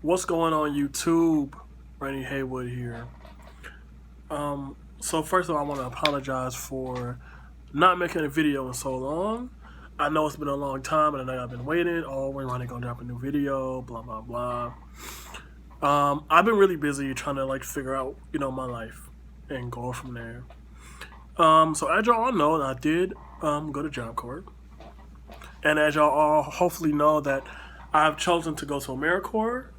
What's going on YouTube? Randy Haywood here. So first of all, I want to apologize for not making a video in so long. I know it's been a long time, and I know I've been waiting. Oh, when Ronnie gonna drop a new video? Blah blah blah. I've been really busy trying to figure out my life and go from there. So as y'all all know, I did go to Job Corps, and as y'all all hopefully know that I've chosen to go to Americorps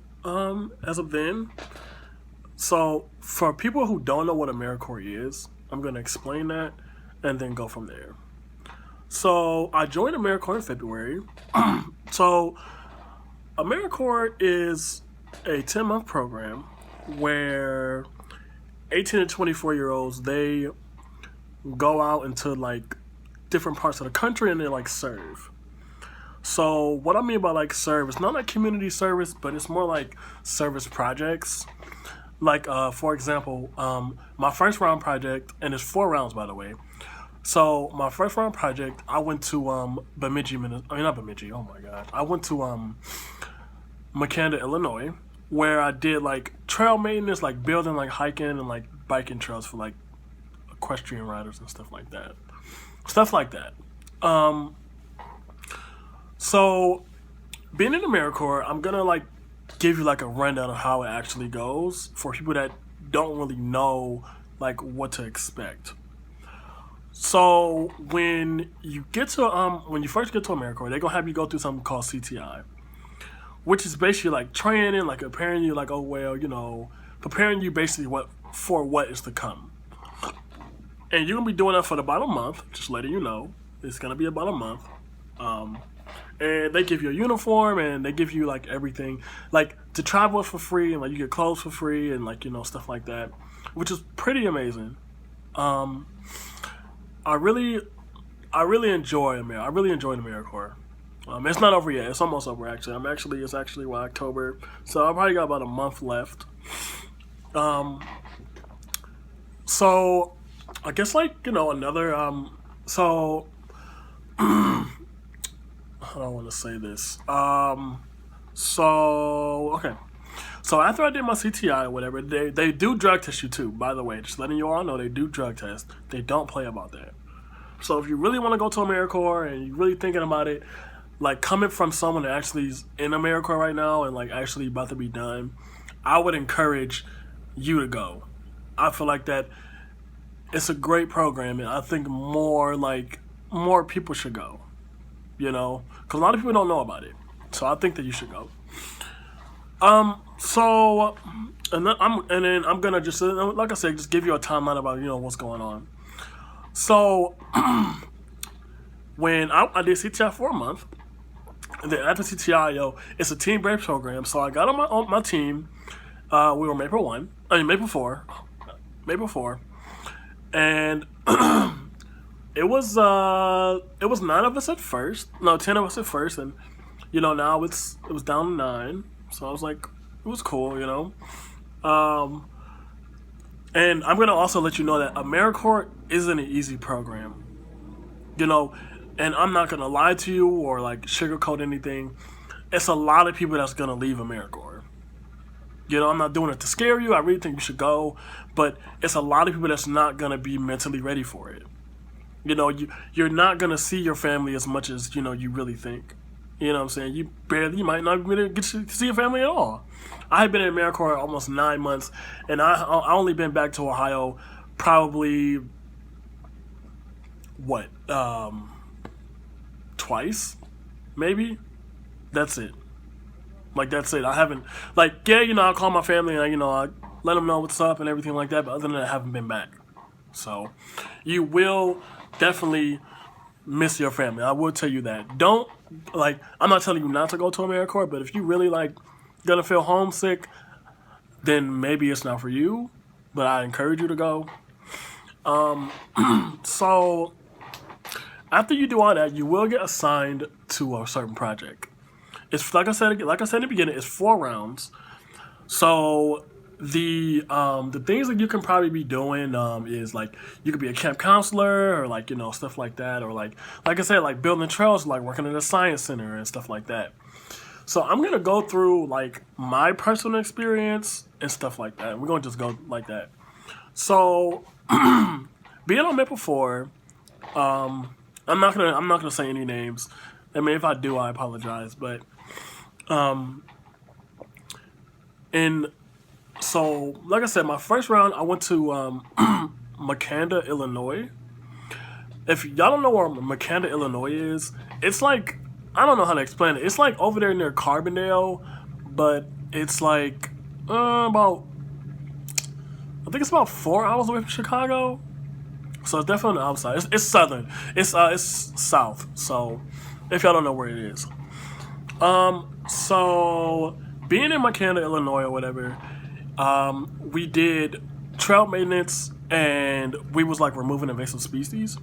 as of then. So for people who don't know what Americorps is, I'm going to explain that and then go from there. So I joined Americorps in February. So Americorps is a 10-month program where 18 to 24-year-olds, they go out into different parts of the country and they serve. So what I mean by serve, it's not community service, but it's more service projects. For example, my first round project, and it's 4 rounds by the way. So my first round project, I went to Bemidji, not Bemidji. Oh my God, I went to Makanda, Illinois, where I did trail maintenance, building hiking and biking trails for equestrian riders and stuff like that. So being in Americorps, I'm gonna give you a rundown of how it actually goes for people that don't really know what to expect. So when you get to when you first get to Americorps, they're gonna have you go through something called CTI, which is basically training, preparing you, preparing you basically for what is to come. And you're gonna be doing that for about a month. Just letting you know, it's gonna be about a month. And they give you a uniform and they give you everything, to travel for free, and you get clothes for free and stuff like that, which is pretty amazing. I really enjoy I really enjoy the Americorps. It's not over yet. It's almost over actually. It's actually October, so I probably got about a month left. So I guess another so I don't want to say this. Okay. So after I did my CTI or whatever, they do drug test you too, by the way. Just letting you all know they do drug test. They don't play about that. So if you really want to go to Americorps and you're really thinking about it, coming from someone that actually is in Americorps right now and actually about to be done, I would encourage you to go. I feel that it's a great program, and I think more people should go. Because a lot of people don't know about it. So I think that you should go. So, and then I'm gonna just, like I said, just give you a timeline about what's going on. So, when I did CTI for a month, and then after CTI, it's a team-based program. So I got on my team. We were Maple 4, and it was 9 of us at first. No, 10 of us at first, and now it was down to 9. So I was it was cool, And I'm gonna also let you know that Americorps isn't an easy program, And I'm not gonna lie to you or sugarcoat anything. It's a lot of people that's gonna leave Americorps. I'm not doing it to scare you. I really think you should go, but it's a lot of people that's not gonna be mentally ready for it. You're not gonna see your family as much as you really think. You know what I'm saying? You might not really get to see your family at all. I've been in Americorps almost 9 months, and I only been back to Ohio probably twice, maybe. That's it. That's it. I haven't I call my family and I let them know what's up and everything like that. But other than that, I haven't been back. So you will definitely miss your family. I will tell you that. Don't I'm not telling you not to go to Americorps, but if you really gonna feel homesick, then maybe it's not for you. But I encourage you to go. So after you do all that, you will get assigned to a certain project. It's like I said in the beginning, it's 4 rounds. So the things that you can probably be doing is you could be a camp counselor or stuff like that, or like I said, building trails, working in a science center and stuff like that. So I'm gonna go through like my personal experience and stuff like that. We're gonna just go like that. So being on Maple 4, I'm not gonna say any names. I mean, if I do, I apologize. But and so like I said, my first round I went to Makanda, Illinois. If y'all don't know where Makanda, Illinois is, it's like, I don't know how to explain it. It's like over there near Carbondale, but it's like about, I think it's about 4 hours away from Chicago. So it's definitely on the outside. It's southern. It's south. So if y'all don't know where it is, so being in Makanda, Illinois, or whatever, we did trail maintenance and we was like removing invasive species.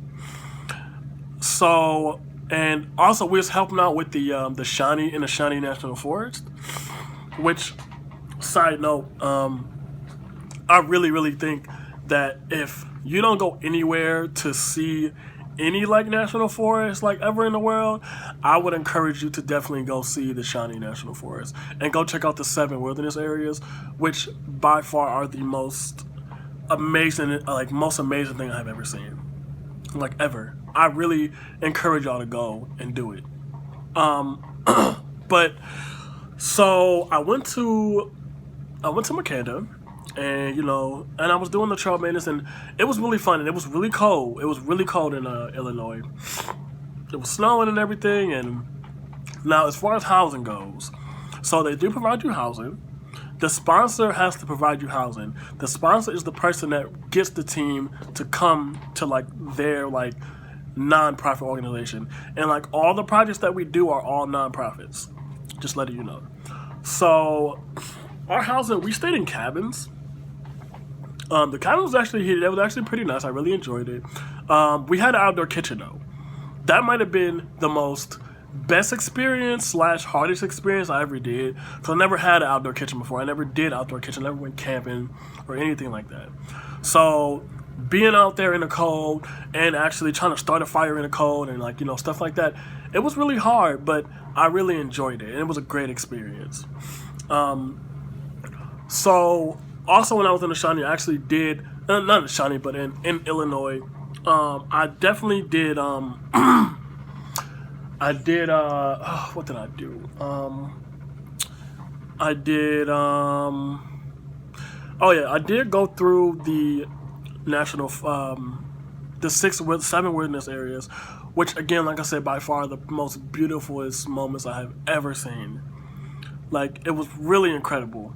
So, and also we was helping out with the Shawnee in the Shawnee National Forest. Which, side note, I really think that if you don't go anywhere to see any like national forest like ever in the world, I would encourage you to definitely go see the Shawnee National Forest and go check out the 7 wilderness areas, which by far are the most amazing thing I've ever seen, like ever. I really encourage y'all to go and do it. But so I went to Makanda, and and I was doing the trail maintenance, and it was really fun, and it was really cold. It was really cold in Illinois. It was snowing and everything. And now, as far as housing goes, so they do provide you housing. The sponsor has to provide you housing. The sponsor is the person that gets the team to come to like their like non-profit organization, and like all the projects that we do are all non-profits. Just letting you know. So our housing, we stayed in cabins. The cabin was actually heated. It was actually pretty nice. I really enjoyed it. We had an outdoor kitchen though. That might have been the most best experience / hardest experience I ever did. So I never had an outdoor kitchen before. I never did outdoor kitchen. I never went camping or anything like that. So being out there in the cold and actually trying to start a fire in the cold and like stuff like that, it was really hard, but I really enjoyed it, and it was a great experience. So also when I was in the Shawnee, I actually did not in the Shawnee, but in Illinois, I definitely did. I did. What did I do? I did. Oh yeah, I did go through the national, the 7 wilderness areas, which again, like I said, by far the most beautifulest moments I have ever seen. Like, it was really incredible.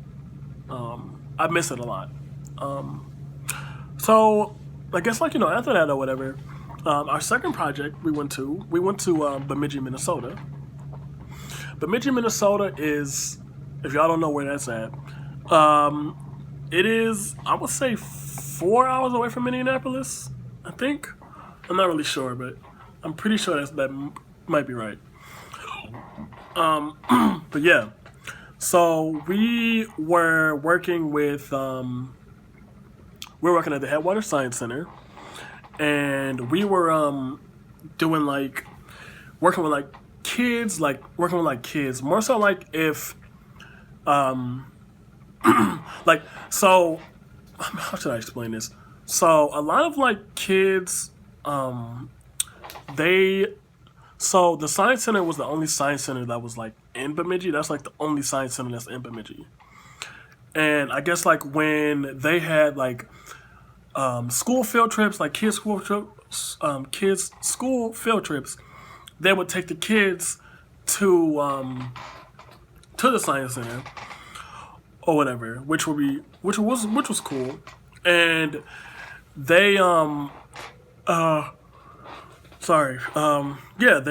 I miss it a lot. So I guess after that or whatever, our second project we went to Bemidji, Minnesota. Bemidji, Minnesota is, if y'all don't know where that's at, it is, I would say, 4 hours away from Indianapolis, I think. I'm not really sure, but I'm pretty sure that might be right. But yeah, so we were working with, we were working at the Headwater Science Center, and we were doing working with kids, more so if so how should I explain this? So a lot of kids, the Science Center was the only Science Center that was in Bemidji. That's the only Science Center that's in Bemidji. And I guess when they had school field trips, kids school field trips, they would take the kids to the Science Center or whatever, which was cool. And they they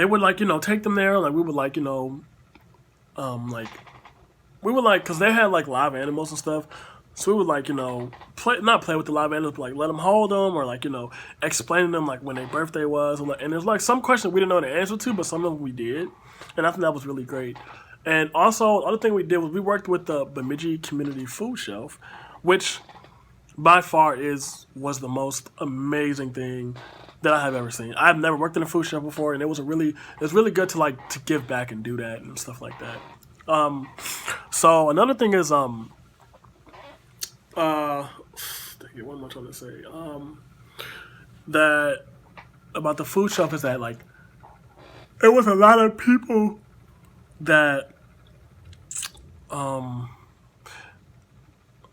would take them there. We would because they had live animals and stuff. So we would not play with the live animals, but let them hold them, or explain to them when their birthday was, and there's some questions we didn't know the answer to, but some of them we did, and I think that was really great. And also, the other thing we did was we worked with the Bemidji Community Food Shelf, which by far was the most amazing thing that I have ever seen. I've never worked in a food shelf before, and it's really good to give back and do that and stuff like that. So another thing is uh, dang it, what am I trying to say? That about the food shelf is that like it was a lot of people that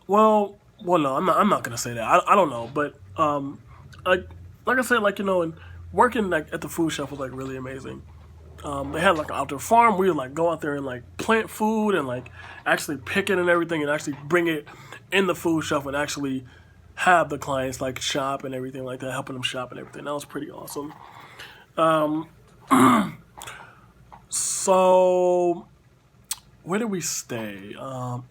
well no I'm not gonna say that I don't know but like like I said like and working like at the food shelf was like really amazing. They had like an outdoor farm. We would like go out there and like plant food and like actually pick it and everything and actually bring it in the food shelf and actually have the clients like shop and everything like that, helping them shop and everything. That was pretty awesome. So where did we stay?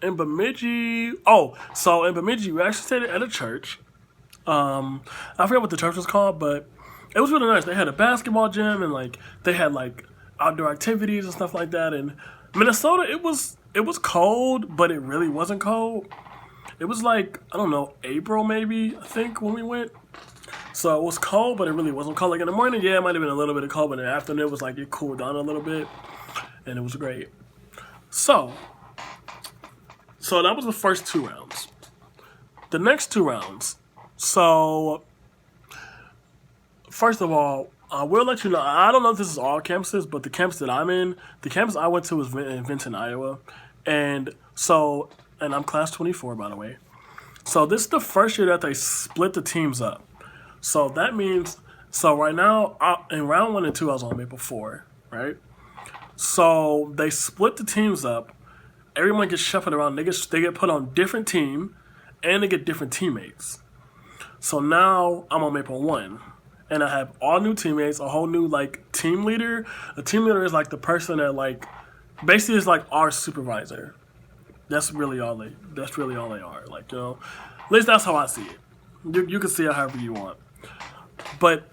In Bemidji. Oh, so in Bemidji, we actually stayed at a church. I forget what the church was called, but it was really nice. They had a basketball gym and like they had like outdoor activities and stuff like that. And Minnesota, it was cold, but it really wasn't cold. It was like I don't know April maybe I think when we went. So it was cold, but it really wasn't cold. Like in the morning, yeah, it might have been a little bit of cold, but in the afternoon, it was like it cooled down a little bit, and it was great. So, so that was the first 2 rounds. The next 2 rounds. So, first of all, I will let you know. I don't know if this is all campuses, but the campus that I'm in, the campus I went to was in Vinton, Iowa, and so, and I'm class 24 by the way. So this is the first year that they split the teams up. So that means, so right now in round 1 and 2, I was on Maple 4, right? So they split the teams up. Everyone gets shuffled around. They get put on different team, and they get different teammates. So now I'm on Maple 1, and I have all new teammates, a whole new like team leader. A team leader is like the person that like basically is like our supervisor. That's really all they. That's really all they are. Like at least that's how I see it. You can see it however you want. But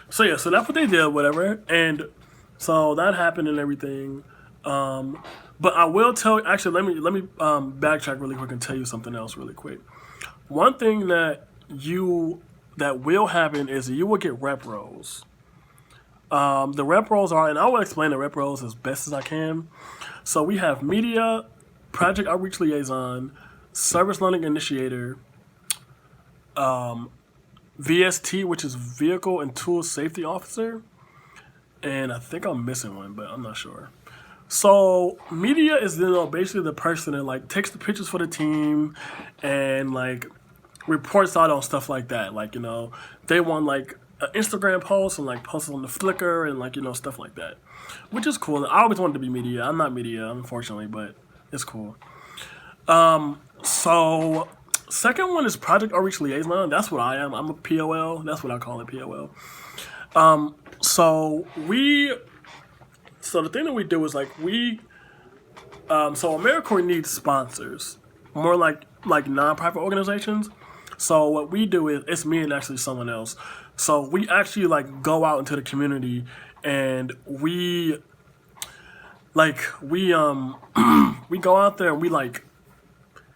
so yeah, so that's what they did, whatever, and so that happened and everything. But I will tell. Actually, let me backtrack really quick and tell you something else really quick. One thing that will happen is that you will get rep roles. The rep roles are, and I will explain the rep roles as best as I can. So we have media, project outreach liaison, service learning initiator, VST, which is vehicle and tool safety officer, and I think I'm missing one, but I'm not sure. So media is basically the person that like takes the pictures for the team and like reports out on stuff like that. Like they want like an Instagram post and like posts on the Flickr and like stuff like that, which is cool. I always wanted to be media. I'm not media, unfortunately, but it's cool. So second one is project outreach liaison. That's what I am. I'm a POL. That's what I call it, POL. So the thing that we do is like so Americorps needs sponsors, more like nonprofit organizations. So what we do is it's me and actually someone else. So we actually like go out into the community and we we go out there and we like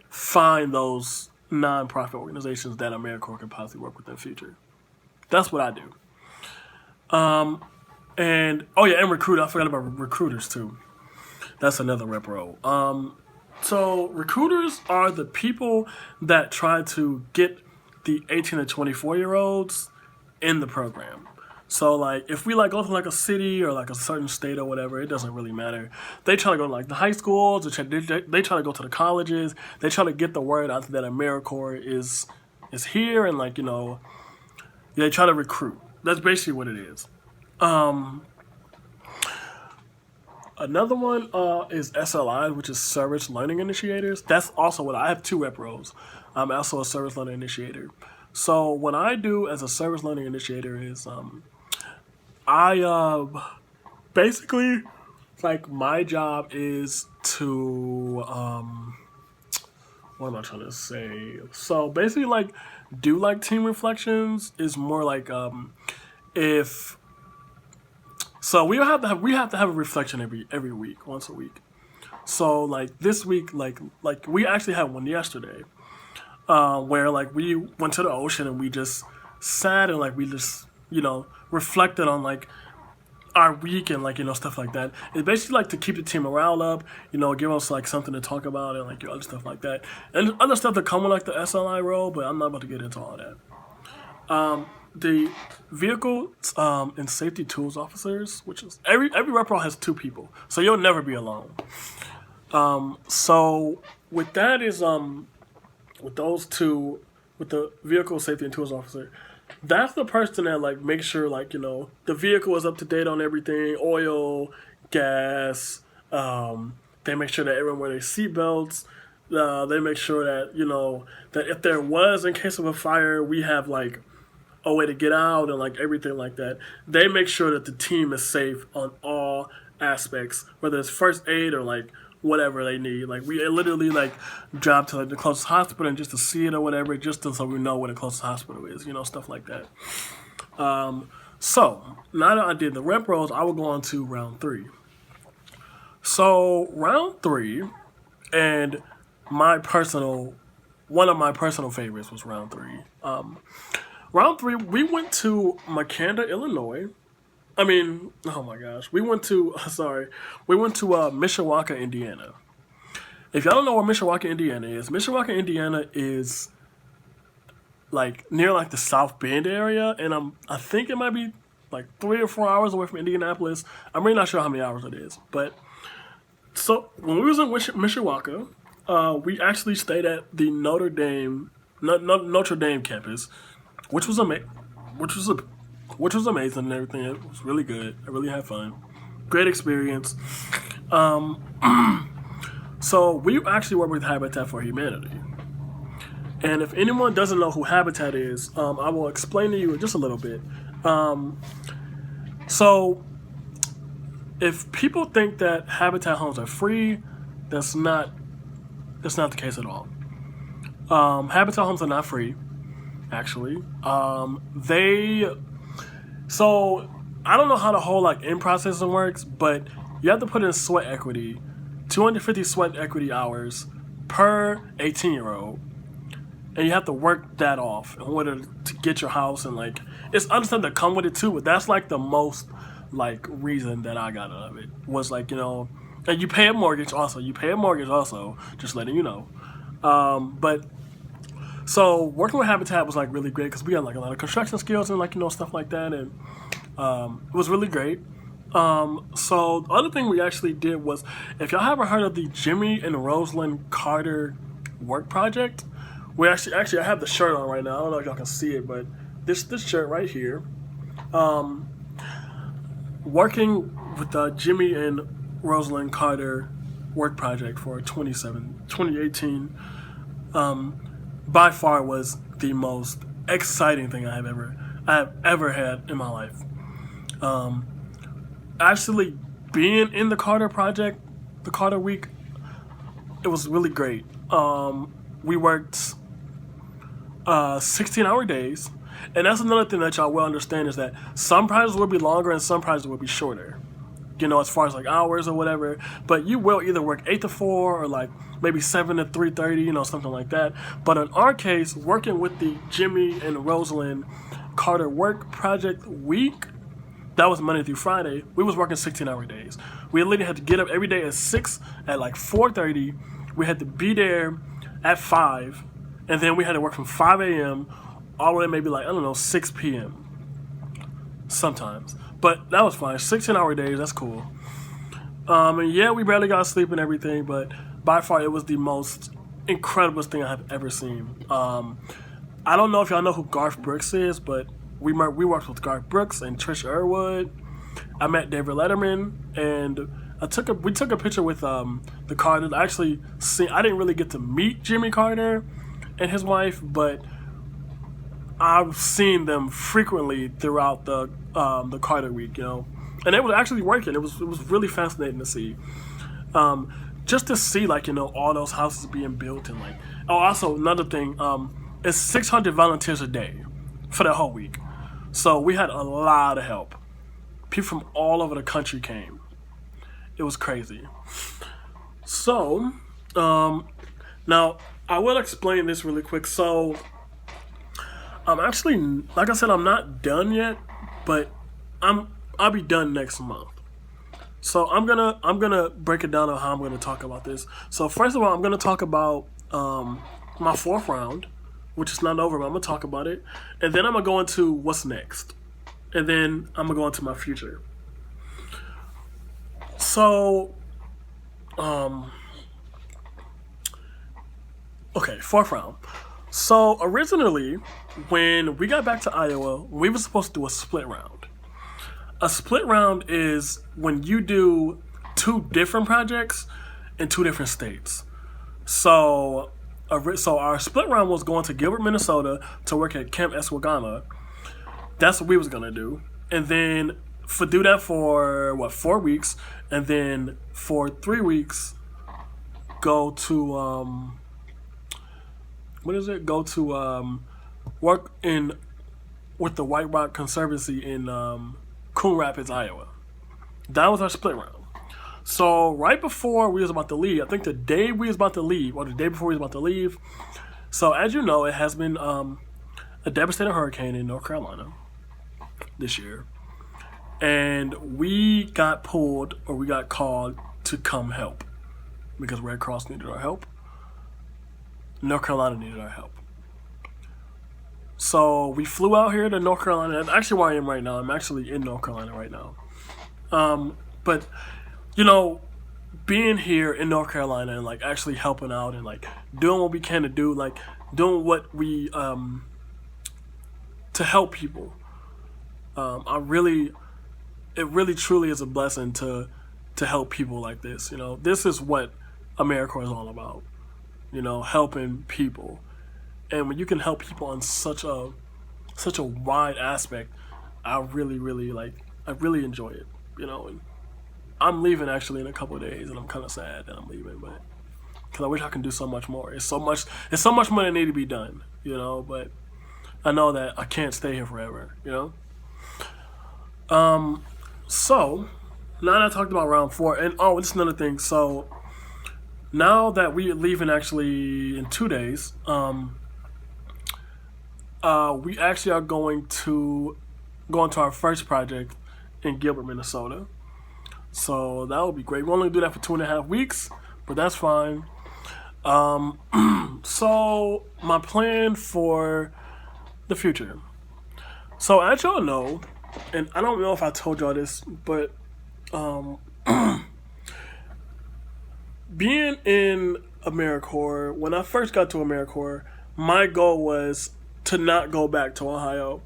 find those nonprofit organizations that Americorps can possibly work with in the future. That's what I do. And oh yeah, and recruit. I forgot about recruiters too. That's another rep role. So recruiters are the people that try to get the 18 to 24-year-olds in the program. So like if we like go to like a city or like a certain state or whatever, it doesn't really matter. They try to go to like the high schools. They try to go to the colleges. They try to get the word out that Americorps is here and like they try to recruit. That's basically what it is. Another one is SLI, which is Service Learning Initiators. That's also what I have 2 rep roles. I'm also a Service Learning Initiator. So what I do as a Service Learning Initiator is I basically like my job is to what am I trying to say? So basically like do like team reflections is more like if so we have to have a reflection every week, once a week. So like this week, like we actually had one yesterday, where like we went to the ocean and we just sat and like we just reflected on like our week and like stuff like that. It's basically like to keep the team morale up, give us like something to talk about and like other stuff like that, and other stuff that come with like the SLI role. But I'm not about to get into all that. The vehicle and safety tools officers, which is every rep role has 2 people, so you'll never be alone. So with that is with those 2, with the vehicle safety and tools officer, that's the person that like makes sure like the vehicle is up to date on everything, oil, gas. They make sure that everyone wear their seatbelts. They make sure that that if there was, in case of a fire, we have like a way to get out and like everything like that. They make sure that the team is safe on all aspects, whether it's first aid or like whatever they need. Like we literally like drive to like the closest hospital and just to see it or whatever, just so we know where the closest hospital is, stuff like that. So now that I did the rep roles, I will go on to round 3. So round 3, and one of my personal favorites was round 3. Round 3, we went to Makanda, Illinois. I mean, oh my gosh. We went to Mishawaka, Indiana. If y'all don't know where Mishawaka, Indiana is like near like the South Bend area, and I think it might be like 3 or 4 hours away from Indianapolis. I'm really not sure how many hours it is, but so when we was in Mishawaka, we actually stayed at the Notre Dame campus, which was amazing and everything. It was really good. I really had fun. Great experience. So we actually work with Habitat for Humanity. And if anyone doesn't know who Habitat is, I will explain to you in just a little bit. So if people think that Habitat homes are free, that's not the case at all. Habitat homes are not free, actually. So I don't know how the whole like in processing works, but you have to put in sweat equity, 250 sweat equity hours per 18-year-old, and you have to work that off in order to get your house. And like it's other stuff that come with it too, but that's like the most like reason that I got out of it was like and you pay a mortgage also. Just letting you know. But so working with Habitat was like really great because we had like a lot of construction skills and like stuff like that, and it was really great. So the other thing we actually did was, if y'all haven't heard of the Jimmy and Rosalind Carter work project, we actually I have the shirt on right now. I don't know if y'all can see it, but this shirt right here, working with the Jimmy and Rosalind Carter work project for 2018. By far was the most exciting thing I have ever had in my life. Actually being in the Carter project, the Carter week, it was really great. We worked 16-hour days, and that's another thing that y'all will understand is that some projects will be longer and some projects will be shorter. As far as like hours or whatever, but you will either work 8 to 4 or like maybe 7 to 3:30, something like that. But in our case, working with the Jimmy and Rosalind Carter work project week, that was Monday through Friday. We was working 16-hour days. We literally had to get up every day at 6, at like 4:30. We had to be there at 5, and then we had to work from 5 a.m. all the way to maybe like 6 p.m. sometimes. But that was fine. 16-hour days, that's cool. And yeah, we barely got sleep and everything, but by far it was the most incredible thing I have ever seen. I don't know if y'all know who Garth Brooks is, but we worked with Garth Brooks and Trisha Irwood. I met David Letterman, and we took a picture with the Carters. I didn't really get to meet Jimmy Carter and his wife, but I've seen them frequently throughout the Carter week, and they were actually working. It was really fascinating to see, just to see like all those houses being built and like. Oh, also another thing, it's 600 volunteers a day for the whole week, so we had a lot of help. People from all over the country came. It was crazy. So, now I will explain this really quick. So. I'm actually, like I said, I'm not done yet, but I'm I'll be done next month. So I'm gonna break it down on how I'm gonna talk about this. So first of all, I'm gonna talk about my fourth round, which is not over, but I'm gonna talk about it, and then I'm gonna go into what's next, and then I'm gonna go into my future. So, okay, fourth round. So originally, when we got back to Iowa, we were supposed to do a split round. A split round is when you do 2 different projects in 2 different states. So our split round was going to Gilbert, Minnesota to work at Camp Eswagama. That's what we was gonna do, and then do that for 4 weeks, and then for 3 weeks go to work with the White Rock Conservancy in Coon Rapids, Iowa. That was our split round. So right before we was about to leave, I think the day we was about to leave, or the day before we was about to leave. So as you know, it has been a devastating hurricane in North Carolina this year, and we got called to come help because Red Cross needed our help. North Carolina needed our help. So we flew out here to North Carolina. That's actually where I am right now. I'm actually in North Carolina right now. But you know, being here in North Carolina and like actually helping out and like doing what we can to do, like doing what we to help people. It really truly is a blessing to help people like this. You know, this is what Americorps is all about. You know, helping people. And when you can help people on such a wide aspect, I really enjoy it. You know, and I'm leaving actually in a couple of days, and I'm kind of sad that I'm leaving, but because I wish I can do so much more. It's so much more that need to be done. You know, but I know that I can't stay here forever. You know. So now that I talked about round 4, and this is another thing. So now that we're leaving actually in 2 days, we actually are going to go into our first project in Gilbert, Minnesota. So that would be great. We're only going to do that for 2.5 weeks, but that's fine. So my plan for the future. So as y'all know, and I don't know if I told y'all this, but being in Americorps, when I first got to Americorps, my goal was to not go back to Ohio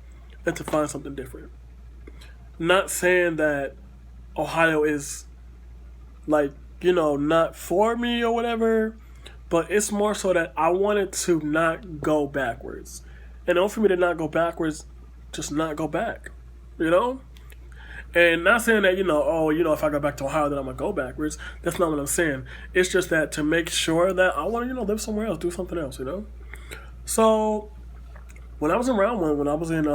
and to find something different. Not saying that Ohio is like, you know, not for me or whatever, but it's more so that I wanted to not go backwards. And in order for me to not go backwards, just not go back, you know? And not saying that, if I go back to Ohio, then I'm going to go backwards. That's not what I'm saying. It's just that to make sure that I want to, live somewhere else, do something else, you know? So when I was in round 1, when I was in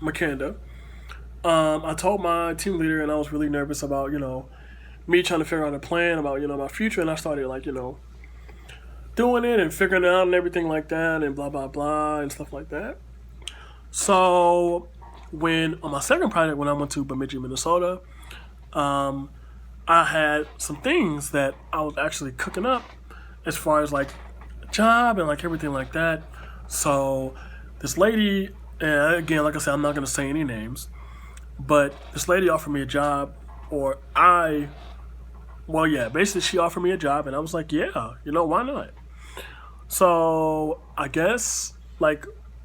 Makanda, I told my team leader, and I was really nervous about, me trying to figure out a plan about, my future. And I started, doing it and figuring it out and everything like that and blah, blah, blah and stuff like that. So on my second project, when I went to Bemidji, Minnesota, I had some things that I was actually cooking up as far as, a job and, everything like that. So this lady, and again, like I said, I'm not going to say any names, but this lady offered me a job, basically she offered me a job, and I was like, yeah, why not? So I guess,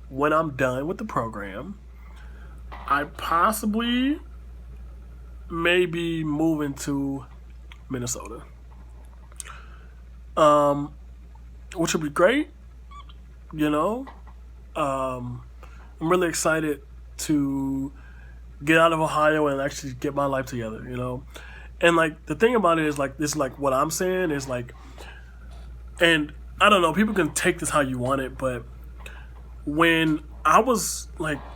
when I'm done with the program, I possibly maybe moving to Minnesota, which would be great. I'm really excited to get out of Ohio and actually get my life together, And the thing about it is this, what I'm saying is and I don't know, people can take this how you want it, but when I was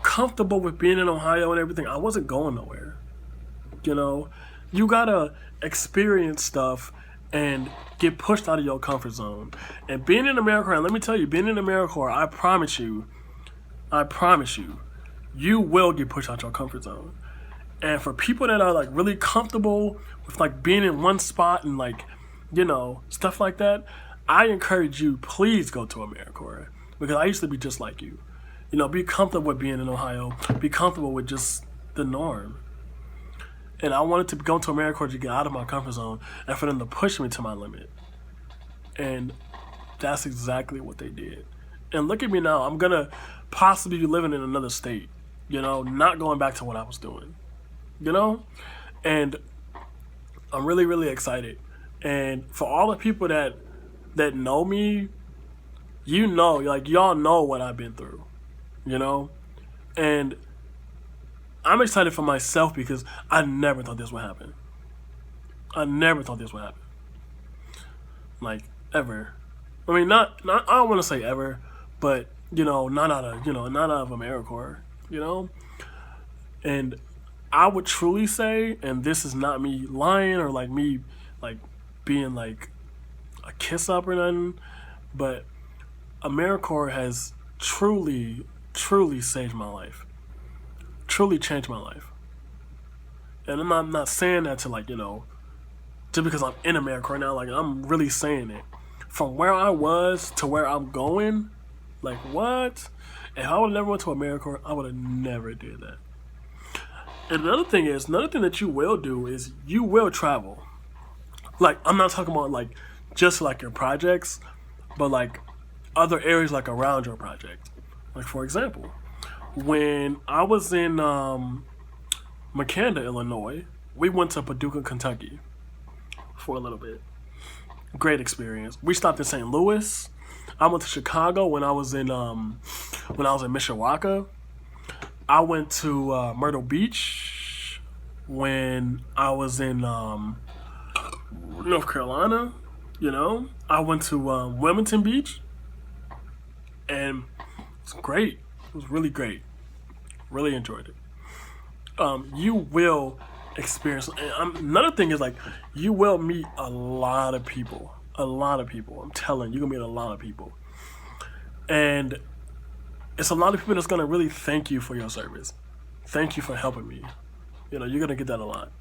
comfortable with being in Ohio and everything, I wasn't going nowhere. You gotta experience stuff and get pushed out of your comfort zone. And being in Americorps, and let me tell you, being in Americorps, I promise you, you will get pushed out your comfort zone. And for people that are like really comfortable with like being in one spot and like, you know, stuff like that, I encourage you, please go to Americorps, because I used to be just like you. You know, be comfortable with being in Ohio. Be comfortable with just the norm. And I wanted to go to Americorps to get out of my comfort zone and for them to push me to my limit. And that's exactly what they did. And look at me now. I'm going to possibly be living in another state, you know, not going back to what I was doing, you know? And I'm really, really excited. And for all the people that know me, you know, like y'all know what I've been through, you know? And I'm excited for myself because I never thought this would happen. I never thought this would happen. Like, ever. I mean, not I don't want to say ever, but, you know, not out of Americorps, you know? And I would truly say, and this is not me lying or like me like being like a kiss up or nothing, but Americorps has truly, truly saved my life. Truly changed my life. And I'm not saying that to like, you know, just because I'm in Americorps now, like I'm really saying it. From where I was to where I'm going, like what? If I would have never went to Americorps, I would have never did that. And another thing that you will do is you will travel. Like, I'm not talking about like just like your projects, but like other areas like around your project. Like for example, when I was in McKanda, Illinois, we went to Paducah, Kentucky for a little bit. Great experience. We stopped in St. Louis. I went to Chicago when I was in Mishawaka. I went to Myrtle Beach when I was in North Carolina. You know, I went to Wilmington Beach, and it's great. It was really great. Really enjoyed it. You will experience. Another thing is like you will meet a lot of people. A lot of people. I'm telling you, you're gonna meet a lot of people, and it's a lot of people that's gonna really thank you for your service. Thank you for helping me. You know, you're gonna get that a lot.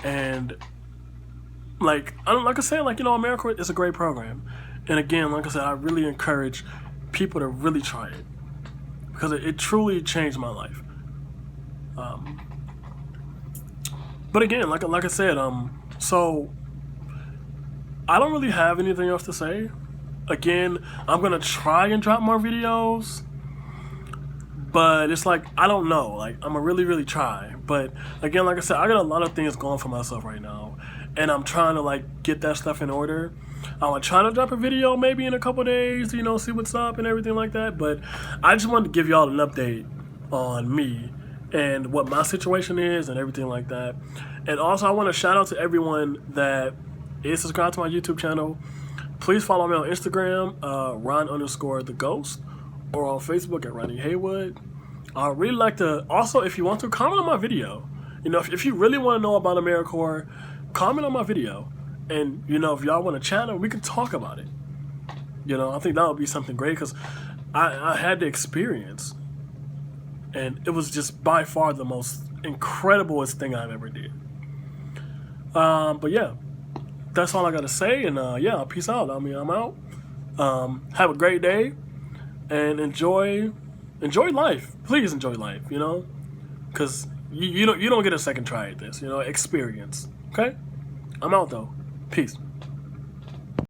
And like I said, like, you know, Americorps is a great program. And again, like I said, I really encourage people to really try it because it truly changed my life. But again, like I said, so I don't really have anything else to say. Again, I'm gonna try and drop more videos, but it's like I don't know. Like I'm gonna really, really try. But again, like I said, I got a lot of things going for myself right now, and I'm trying to like get that stuff in order. I'm gonna try to drop a video maybe in a couple days, you know, see what's up and everything like that. But I just wanted to give y'all an update on me and what my situation is and everything like that. And also I want to shout out to everyone that is subscribed to my YouTube channel. Please follow me on Instagram, Ron_the_Ghost, or on Facebook at Ronnie Haywood. I really like to, also if you want to, comment on my video. You know, if you really want to know about Americorps, comment on my video. And, you know, if y'all want to chat, we can talk about it. You know, I think that would be something great because I had the experience. And it was just by far the most incrediblest thing I've ever did. But yeah, that's all I got to say. And yeah, peace out. I mean, I'm out. Have a great day and enjoy life. Please enjoy life, you know, because you don't get a second try at this, you know, experience. Okay? I'm out though. Peace.